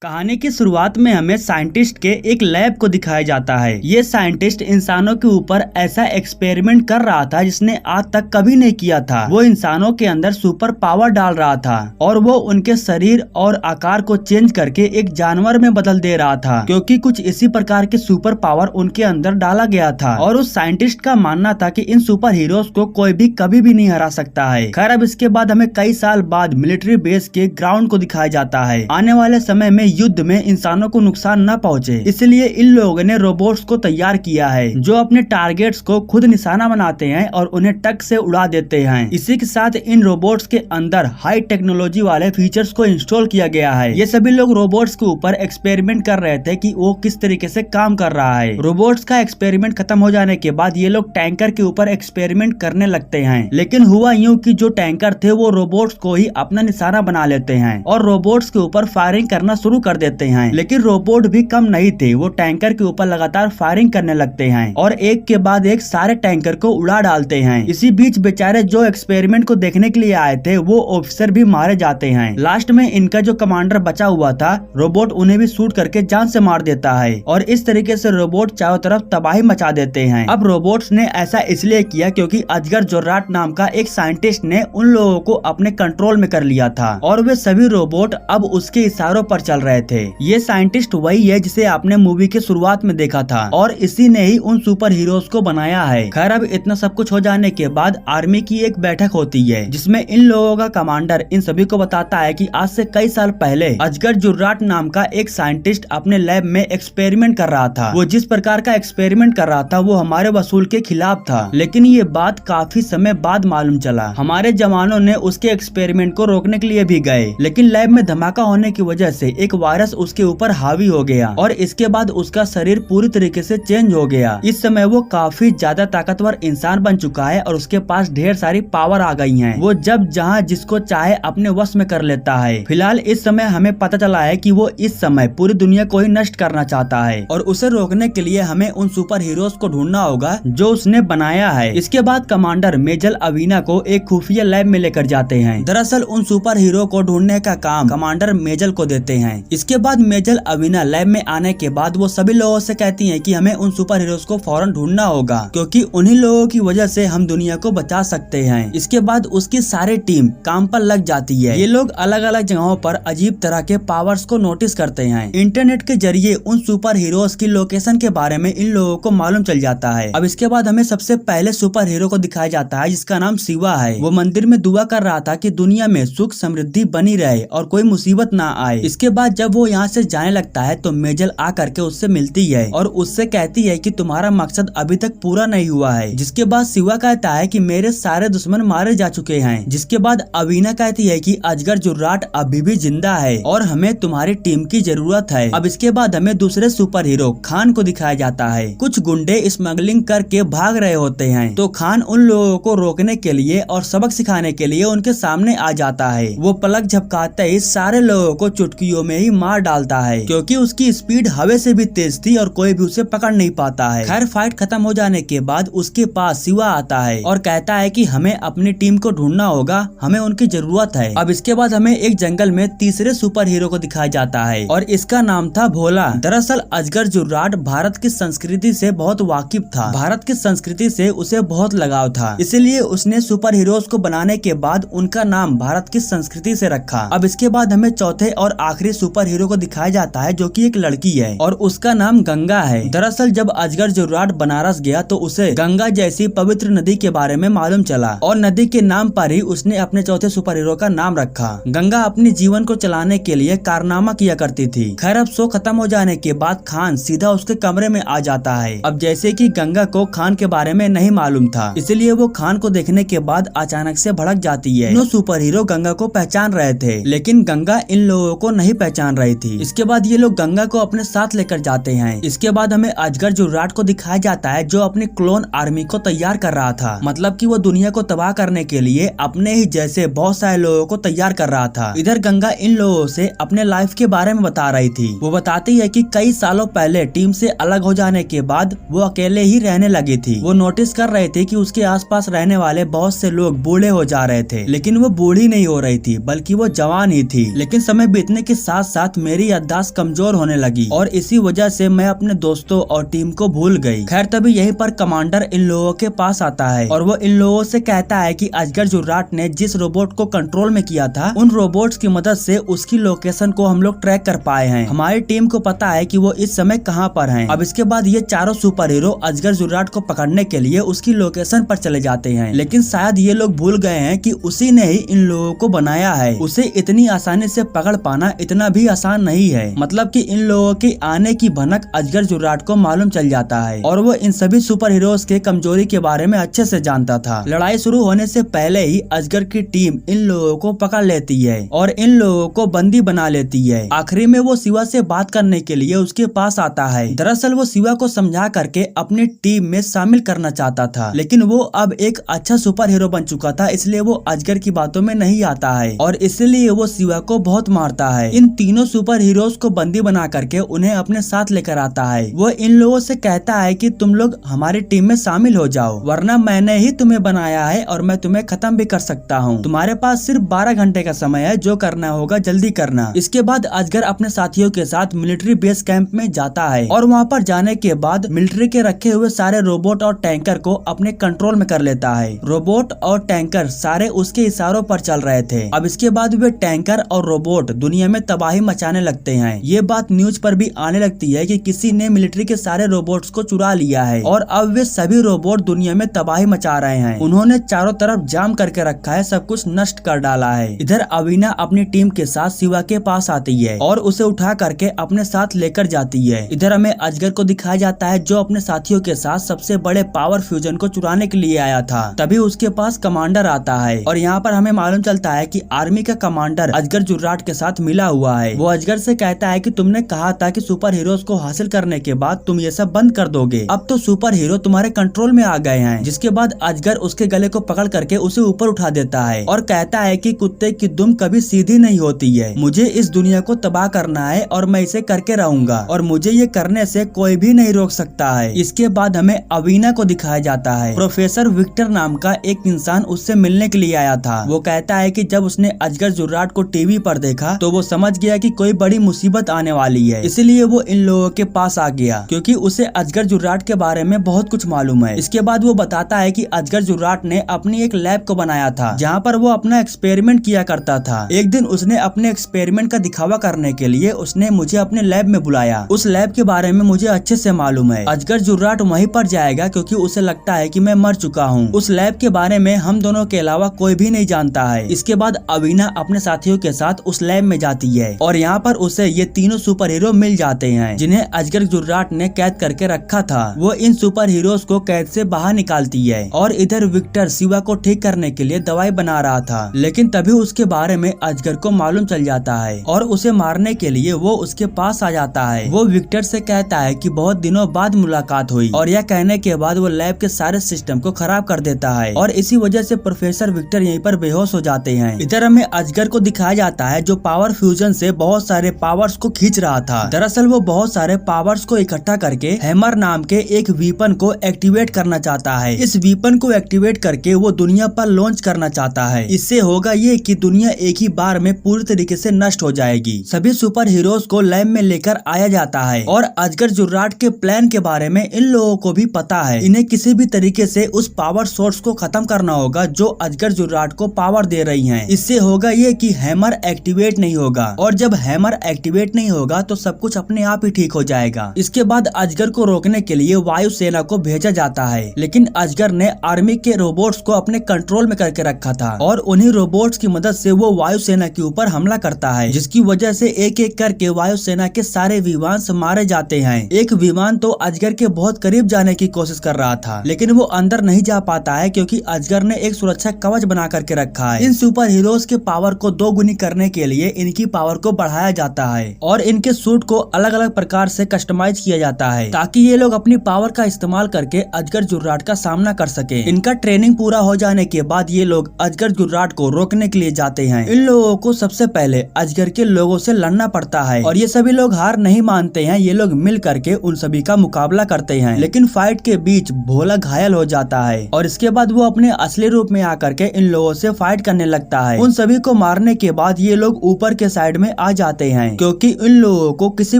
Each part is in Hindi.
कहानी की शुरुआत में हमें साइंटिस्ट के एक लैब को दिखाया जाता है। ये साइंटिस्ट इंसानों के ऊपर ऐसा एक्सपेरिमेंट कर रहा था जिसने आज तक कभी नहीं किया था। वो इंसानों के अंदर सुपर पावर डाल रहा था और वो उनके शरीर और आकार को चेंज करके एक जानवर में बदल दे रहा था, क्योंकि कुछ इसी प्रकार के सुपर पावर उनके अंदर डाला गया था। और उस साइंटिस्ट का मानना था कि इन सुपर हीरोज को कोई भी कभी भी नहीं हरा सकता है। खैर, अब इसके बाद हमें कई साल बाद मिलिट्री बेस के ग्राउंड को दिखाया जाता है। आने वाले समय में युद्ध में इंसानों को नुकसान न पहुंचे, इसलिए इन लोगों ने रोबोट्स को तैयार किया है जो अपने टारगेट्स को खुद निशाना बनाते हैं और उन्हें टक से उड़ा देते हैं। इसी के साथ इन रोबोट्स के अंदर हाई टेक्नोलॉजी वाले फीचर्स को इंस्टॉल किया गया है। ये सभी लोग रोबोट्स के ऊपर एक्सपेरिमेंट कर रहे थे कि वो किस तरीके से काम कर रहा है। रोबोट्स का एक्सपेरिमेंट खत्म हो जाने के बाद ये लोग टैंकर के ऊपर एक्सपेरिमेंट करने लगते हैं, लेकिन हुआ यूँ कि जो टैंकर थे वो रोबोट्स को ही अपना निशाना बना लेते हैं और रोबोट्स के ऊपर फायरिंग करना शुरू कर देते हैं। लेकिन रोबोट भी कम नहीं थे, वो टैंकर के ऊपर लगातार फायरिंग करने लगते हैं और एक के बाद एक सारे टैंकर को उड़ा डालते हैं। इसी बीच बेचारे जो एक्सपेरिमेंट को देखने के लिए आए थे वो ऑफिसर भी मारे जाते हैं। लास्ट में इनका जो कमांडर बचा हुआ था, रोबोट उन्हें भी शूट करके जान से मार देता है और इस तरीके से रोबोट चारों तरफ तबाही मचा देते हैं। अब रोबोट्स ने ऐसा इसलिए किया क्योंकि अजगर जोर्राट नाम का एक साइंटिस्ट ने उन लोगों को अपने कंट्रोल में कर लिया था और वे सभी रोबोट अब उसके इशारों पर चल रहे थे। ये साइंटिस्ट वही है जिसे आपने मूवी के शुरुआत में देखा था और इसी ने ही उन सुपर हीरोज को बनाया है। खैर, अब इतना सब कुछ हो जाने के बाद आर्मी की एक बैठक होती है जिसमें इन लोगों का कमांडर इन सभी को बताता है कि आज से कई साल पहले अजगर जुर्राट नाम का एक साइंटिस्ट अपने लैब में एक्सपेरिमेंट कर रहा था। वो जिस प्रकार का एक्सपेरिमेंट कर रहा था वो हमारे वसूल के खिलाफ था, लेकिन ये बात काफी समय बाद मालूम चला। हमारे जवानों ने उसके एक्सपेरिमेंट को रोकने के लिए भी गए, लेकिन लैब में धमाका होने की वजह से एक वायरस उसके ऊपर हावी हो गया और इसके बाद उसका शरीर पूरी तरीके से चेंज हो गया। इस समय वो काफी ज्यादा ताकतवर इंसान बन चुका है और उसके पास ढेर सारी पावर आ गई हैं। वो जब जहां जिसको चाहे अपने वश में कर लेता है। फिलहाल इस समय हमें पता चला है कि वो इस समय पूरी दुनिया को ही नष्ट करना चाहता है और उसे रोकने के लिए हमें उन सुपर हीरोज को ढूंढना होगा जो उसने बनाया है। इसके बाद कमांडर मेजर अवीना को एक खुफिया लैब में लेकर जाते हैं। दरअसल उन सुपर हीरो को ढूंढने का काम कमांडर मेजर को देते हैं। इसके बाद मेजर अवीना लैब में आने के बाद वो सभी लोगों से कहती हैं कि हमें उन सुपर हीरोज को फौरन ढूंढना होगा, क्योंकि उन्हीं लोगों की वजह से हम दुनिया को बचा सकते हैं। इसके बाद उसकी सारी टीम काम पर लग जाती है। ये लोग अलग अलग जगहों पर अजीब तरह के पावर्स को नोटिस करते हैं। इंटरनेट के जरिए उन सुपर हीरोज की लोकेशन के बारे में इन लोगों को मालूम चल जाता है। अब इसके बाद हमें सबसे पहले सुपर हीरो को दिखाया जाता है जिसका नाम शिवा है। वो मंदिर में दुआ कर रहा था कि दुनिया में सुख समृद्धि बनी रहे और कोई मुसीबत ना आए। इसके बाद जब वो यहाँ से जाने लगता है तो मेजल आ करके उससे मिलती है और उससे कहती है कि तुम्हारा मकसद अभी तक पूरा नहीं हुआ है। जिसके बाद शिवा कहता है कि मेरे सारे दुश्मन मारे जा चुके हैं। जिसके बाद अवीना कहती है कि अजगर जुर्राट अभी भी जिंदा है और हमें तुम्हारी टीम की जरूरत है। अब इसके बाद हमें दूसरे सुपर हीरो खान को दिखाया जाता है। कुछ गुंडे स्मगलिंग करके भाग रहे होते हैं तो खान उन लोगों को रोकने के लिए और सबक सिखाने के लिए उनके सामने आ जाता है। वो पलक झपकाते ही सारे लोगों को चुटकियों में ही मार डालता है, क्योंकि उसकी स्पीड हवा से भी तेज थी और कोई भी उसे पकड़ नहीं पाता है। खैर, फाइट खत्म हो जाने के बाद उसके पास शिवा आता है और कहता है कि हमें अपनी टीम को ढूंढना होगा, हमें उनकी जरूरत है। अब इसके बाद हमें एक जंगल में तीसरे सुपर हीरो को दिखाया जाता है और इसका नाम था भोला। दरअसल अजगर जुर्राट भारत की संस्कृति से बहुत वाकिफ था। भारत की संस्कृति से उसे बहुत लगाव था, इसलिए उसने सुपर हीरोज को बनाने के बाद उनका नाम भारत की संस्कृति से रखा। अब इसके बाद हमें चौथे और आखिरी सुपर हीरो को दिखाया जाता है जो कि एक लड़की है और उसका नाम गंगा है। दरअसल जब अजगर जुर्राट बनारस गया तो उसे गंगा जैसी पवित्र नदी के बारे में मालूम चला और नदी के नाम पर ही उसने अपने चौथे सुपर हीरो का नाम रखा। गंगा अपने जीवन को चलाने के लिए कारनामा किया करती थी। खैर, अब शो खत्म हो जाने के बाद खान सीधा उसके कमरे में आ जाता है। अब जैसे कि गंगा को खान के बारे में नहीं मालूम था, इसलिए वो खान को देखने के बाद अचानक से भड़क जाती है। दोनों सुपर हीरो गंगा को पहचान रहे थे, लेकिन गंगा इन लोगों को नहीं पहचान रही थी। इसके बाद ये लोग गंगा को अपने साथ लेकर जाते हैं। इसके बाद हमें अजगर जुर्राट को दिखाया जाता है जो अपनी क्लोन आर्मी को तैयार कर रहा था। मतलब कि वो दुनिया को तबाह करने के लिए अपने ही जैसे बहुत सारे लोगों को तैयार कर रहा था। इधर गंगा इन लोगों से अपने लाइफ के बारे में बता रही थी। वो बताती है कि कई सालों पहले टीम से अलग हो जाने के बाद वो अकेले ही रहने लगी थी। वो नोटिस कर रहे थे कि उसके आसपास रहने वाले बहुत से लोग बूढ़े हो जा रहे थे, लेकिन वो बूढ़ी नहीं हो रही थी बल्कि वो जवान ही थी। लेकिन समय बीतने के साथ साथ मेरी याददाश्त कमजोर होने लगी और इसी वजह से मैं अपने दोस्तों और टीम को भूल गई। खैर तभी यहीं पर कमांडर इन लोगों के पास आता है और वो इन लोगों से कहता है कि अजगर जुर्राट ने जिस रोबोट को कंट्रोल में किया था, उन रोबोट्स की मदद से उसकी लोकेशन को हम लोग ट्रैक कर पाए हैं। हमारी टीम को पता है कि वो इस समय कहाँ पर हैं। अब इसके बाद ये चारों सुपर हीरो अजगर जुर्राट को पकड़ने के लिए उसकी लोकेशन पर चले जाते हैं, लेकिन शायद ये लोग भूल गए हैं कि उसी ने ही इन लोगों को बनाया है। उसे इतनी आसानी से पकड़ पाना इतना भी आसान नहीं है। मतलब कि इन लोगों के आने की भनक अजगर जुर्राट को मालूम चल जाता है और वो इन सभी सुपर हीरोज के कमजोरी के बारे में अच्छे से जानता था। लड़ाई शुरू होने से पहले ही अजगर की टीम इन लोगों को पकड़ लेती है और इन लोगों को बंदी बना लेती है। आखिरी में वो शिवा से बात करने के लिए उसके पास आता है। दरअसल वो शिवा को समझा करके अपनी टीम में शामिल करना चाहता था, लेकिन वो अब एक अच्छा सुपर हीरो बन चुका था, इसलिए वो अजगर की बातों में नहीं आता है और इसलिए वो शिवा को बहुत मारता है। इन तीनों सुपर हीरोज को बंदी बना करके उन्हें अपने साथ लेकर आता है। वो इन लोगों से कहता है कि तुम लोग हमारी टीम में शामिल हो जाओ, वरना मैंने ही तुम्हें बनाया है और मैं तुम्हें खत्म भी कर सकता हूँ। तुम्हारे पास सिर्फ 12 घंटे का समय है, जो करना होगा जल्दी करना। इसके बाद अजगर अपने साथियों के साथ मिलिट्री बेस कैंप में जाता है और वहाँ पर जाने के बाद मिलिट्री के रखे हुए सारे रोबोट और टैंकर को अपने कंट्रोल में कर लेता है। रोबोट और टैंकर सारे उसके इशारों पर चल रहे थे। अब इसके बाद वे टैंकर और रोबोट दुनिया में तबाही मचाने लगते हैं। ये बात न्यूज पर भी आने लगती है कि किसी ने मिलिट्री के सारे रोबोट्स को चुरा लिया है और अब वे सभी रोबोट दुनिया में तबाही मचा रहे हैं। उन्होंने चारों तरफ जाम करके रखा है, सब कुछ नष्ट कर डाला है। इधर अवीना अपनी टीम के साथ शिवा के पास आती है और उसे उठा करके अपने साथ लेकर जाती है। इधर हमें अजगर को दिखाया जाता है जो अपने साथियों के साथ सबसे बड़े पावर फ्यूजन को चुराने के लिए आया था। तभी उसके पास कमांडर आता है और यहाँ पर हमें मालूम चलता है कि आर्मी का कमांडर अजगर जुर्राट के साथ मिला हुआ है। वो अजगर से कहता है कि तुमने कहा था कि सुपर हीरोज को हासिल करने के बाद तुम ये सब बंद कर दोगे, अब तो सुपर हीरो तुम्हारे कंट्रोल में आ गए हैं। जिसके बाद अजगर उसके गले को पकड़ करके उसे ऊपर उठा देता है और कहता है कि कुत्ते की दुम कभी सीधी नहीं होती है, मुझे इस दुनिया को तबाह करना है और मैं इसे करके रहूंगा और मुझे ये करने से कोई भी नहीं रोक सकता है। इसके बाद हमें अवीना को दिखाया जाता है। प्रोफेसर विक्टर नाम का एक इंसान उससे मिलने के लिए आया था। वो कहता है कि जब उसने अजगर जुर्राट को टीवी पर देखा तो वो समझ गया कि कोई बड़ी मुसीबत आने वाली है, इसलिए वो इन लोगों के पास आ गया क्योंकि उसे अजगर जुर्राट के बारे में बहुत कुछ मालूम है। इसके बाद वो बताता है कि अजगर जुर्राट ने अपनी एक लैब को बनाया था जहाँ पर वो अपना एक्सपेरिमेंट किया करता था। एक दिन उसने अपने एक्सपेरिमेंट का दिखावा करने के लिए उसने मुझे अपने लैब में बुलाया। उस लैब के बारे में मुझे अच्छे से मालूम है। अजगर जुर्राट वहीं पर जाएगा क्योंकि उसे लगता है कि मैं मर चुका हूँ। उस लैब के बारे में हम दोनों के अलावा कोई भी नहीं जानता है। इसके बाद अवीना अपने साथियों के साथ उस लैब में जाती है और यहाँ पर उसे ये तीनों सुपर हीरो मिल जाते हैं जिन्हें अजगर जुर्राट ने कैद करके रखा था। वो इन सुपर हीरोज को कैद से बाहर निकालती है और इधर विक्टर शिवा को ठीक करने के लिए दवाई बना रहा था, लेकिन तभी उसके बारे में अजगर को मालूम चल जाता है और उसे मारने के लिए वो उसके पास आ जाता है। वो विक्टर से कहता है कि बहुत दिनों बाद मुलाकात हुई और यह कहने के बाद वो लैब के सारे सिस्टम को खराब कर देता है और इसी वजह से प्रोफेसर विक्टर यहीं पर बेहोश हो जाते हैं। इधर हमें अजगर को दिखाया जाता है जो पावर फ्यूजन से बहुत सारे पावर्स को खींच रहा था। दरअसल वो बहुत सारे पावर्स को इकट्ठा करके हैमर नाम के एक वीपन को एक्टिवेट करना चाहता है। इस वीपन को एक्टिवेट करके वो दुनिया पर लॉन्च करना चाहता है। इससे होगा ये कि दुनिया एक ही बार में पूरी तरीके से नष्ट हो जाएगी। सभी सुपर हीरोज को लैब में लेकर आया जाता है और अजगर जुर्राट के प्लान के बारे में इन लोगों को भी पता है। इन्हें किसी भी तरीके से उस पावर सोर्स को खत्म करना होगा जो अजगर जुर्राट को पावर दे रही है। इससे होगा ये कि हैमर एक्टिवेट नहीं होगा और जब हैमर एक्टिवेट नहीं होगा तो सब कुछ अपने आप ही ठीक हो जाएगा। इसके बाद अजगर को रोकने के लिए वायुसेना को भेजा जाता है, लेकिन अजगर ने आर्मी के रोबोट्स को अपने कंट्रोल में करके रखा था और उन्हीं रोबोट्स की मदद से वो वायुसेना के ऊपर हमला करता है, जिसकी वजह से एक एक करके वायुसेना के सारे विमान मारे जाते हैं। एक विमान तो अजगर के बहुत करीब जाने की कोशिश कर रहा था, लेकिन वो अंदर नहीं जा पाता है क्योंकि अजगर ने एक सुरक्षा कवच बना करके रखा है। इन सुपर हीरोज के पावर को दोगुनी करने के लिए इनकी पावर को बढ़ाया जाता है और इनके सूट को अलग अलग प्रकार से कस्टमाइज किया जाता है ताकि ये लोग अपनी पावर का इस्तेमाल करके अजगर जुर्राट का सामना कर सके। इनका ट्रेनिंग पूरा हो जाने के बाद ये लोग अजगर जुर्राट को रोकने के लिए जाते हैं। इन लोगों को सबसे पहले अजगर के लोगों से लड़ना पड़ता है और ये सभी लोग हार नहीं मानते हैं। ये लोग मिल करके उन सभी का मुकाबला करते हैं, लेकिन फाइट के बीच भोला घायल हो जाता है और इसके बाद वो अपने असली रूप में आकर के इन लोगों से फाइट करने लगता है। उन सभी को मारने के बाद ये लोग ऊपर के साइड में आ जाते हैं क्योंकि इन लोगों को किसी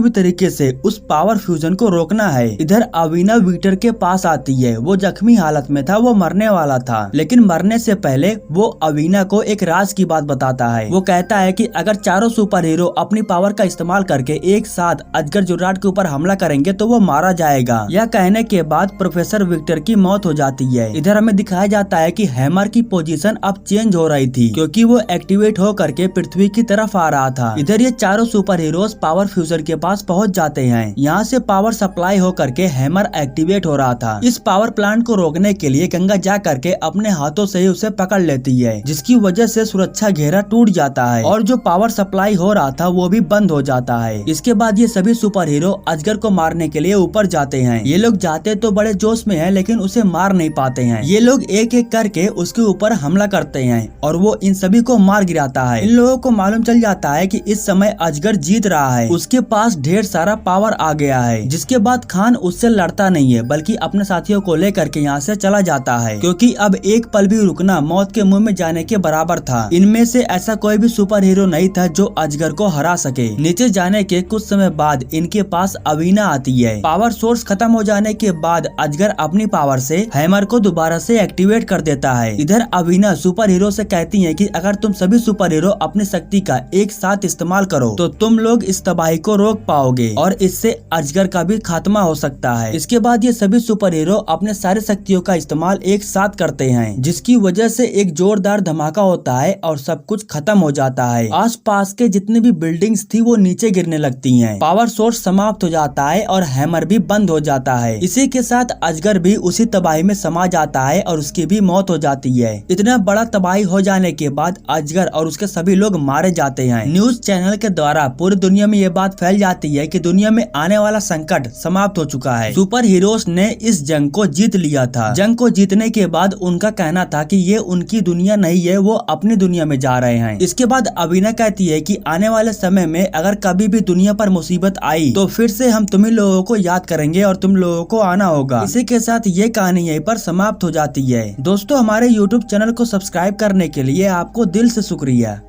भी तरीके से उस पावर फ्यूजन को रोकना है। इधर अवीना विक्टर के पास आती है। वो जख्मी हालत में था, वो मरने वाला था, लेकिन मरने से पहले वो अवीना को एक राज की बात बताता है। वो कहता है कि अगर चारों सुपर हीरो अपनी पावर का इस्तेमाल करके एक साथ अजगर जुर्राट के ऊपर हमला करेंगे तो वो मारा जाएगा। यह कहने के बाद प्रोफेसर विक्टर की मौत हो जाती है। इधर हमें दिखाया जाता है कि हैमर की पोजीशन अब चेंज हो रही थी क्योंकि वो एक्टिवेट हो करके पृथ्वी की तरफ आ रहा था। इधर ये चारों सुपर हीरोज पावर फ्यूजन के पास पहुंच जाते हैं। यहाँ से पावर सप्लाई हो करके हैमर एक्टिवेट हो रहा था। इस पावर प्लांट को रोकने के लिए गंगा जा करके अपने हाथों से ही उसे पकड़ लेती है, जिसकी वजह से सुरक्षा घेरा टूट जाता है और जो पावर सप्लाई हो रहा था वो भी बंद हो जाता है। इसके बाद ये सभी सुपर हीरो अजगर को मारने के लिए ऊपर जाते हैं। ये लोग जाते तो बड़े जोश में है, लेकिन उसे मार नहीं पाते हैं। ये लोग एक एक करके उसके ऊपर हमला करते हैं और वो इन सभी को मार गिराता है। इन लोगों को मालूम चल जाता है कि इस समय अजगर जीत रहा है, उसके पास ढेर सारा पावर आ गया है। जिसके बाद खान उससे लड़ता नहीं है, बल्कि अपने साथियों को लेकर के यहाँ से चला जाता है क्योंकि अब एक पल भी रुकना मौत के मुंह में जाने के बराबर था। इनमें से ऐसा कोई भी सुपर हीरो नहीं था जो अजगर को हरा सके। नीचे जाने के कुछ समय बाद इनके पास अवीना आती है। पावर सोर्स खत्म हो जाने के बाद अजगर अपनी पावर से हैमर को दोबारा से एक्टिवेट कर देता है। इधर अवीना सुपर हीरो से कहती है कि अगर तुम सभी सुपर हीरो अपनी शक्ति का एक साथ इस्तेमाल करो तो तुम लोग इस तबाही को रोक पाओगे और इससे अजगर का भी खात्मा हो सकता है। इसके बाद ये सभी सुपर हीरो अपने सारे शक्तियों का इस्तेमाल एक साथ करते हैं, जिसकी वजह से एक जोरदार धमाका होता है और सब कुछ खत्म हो जाता है। आसपास के जितनी भी बिल्डिंग्स थी वो नीचे गिरने लगती हैं। पावर सोर्स समाप्त हो जाता है और हैमर भी बंद हो जाता है। इसी के साथ अजगर भी उसी तबाही में समा जाता है और उसकी भी मौत हो जाती है। इतना बड़ा तबाही हो जाने के बाद अजगर और उसके सभी लोग मारे जाते हैं। न्यूज चैनल के द्वारा पूरी दुनिया में ये बात फैल जाती है कि दुनिया में आने वाला संकट समाप्त हो चुका है। सुपर हीरोज ने इस जंग को जीत लिया था। जंग को जीतने के बाद उनका कहना था कि ये उनकी दुनिया नहीं है, वो अपनी दुनिया में जा रहे हैं। इसके बाद अवीना कहती है कि आने वाले समय में अगर कभी भी दुनिया पर मुसीबत आई तो फिर से हम तुम्ही लोगों को याद करेंगे और तुम लोगों को आना होगा। इसी के साथ ये कहानी यहीं पर समाप्त हो जाती है। दोस्तों, हमारे YouTube चैनल को सब्सक्राइब करने के लिए आपको दिल से शुक्रिया।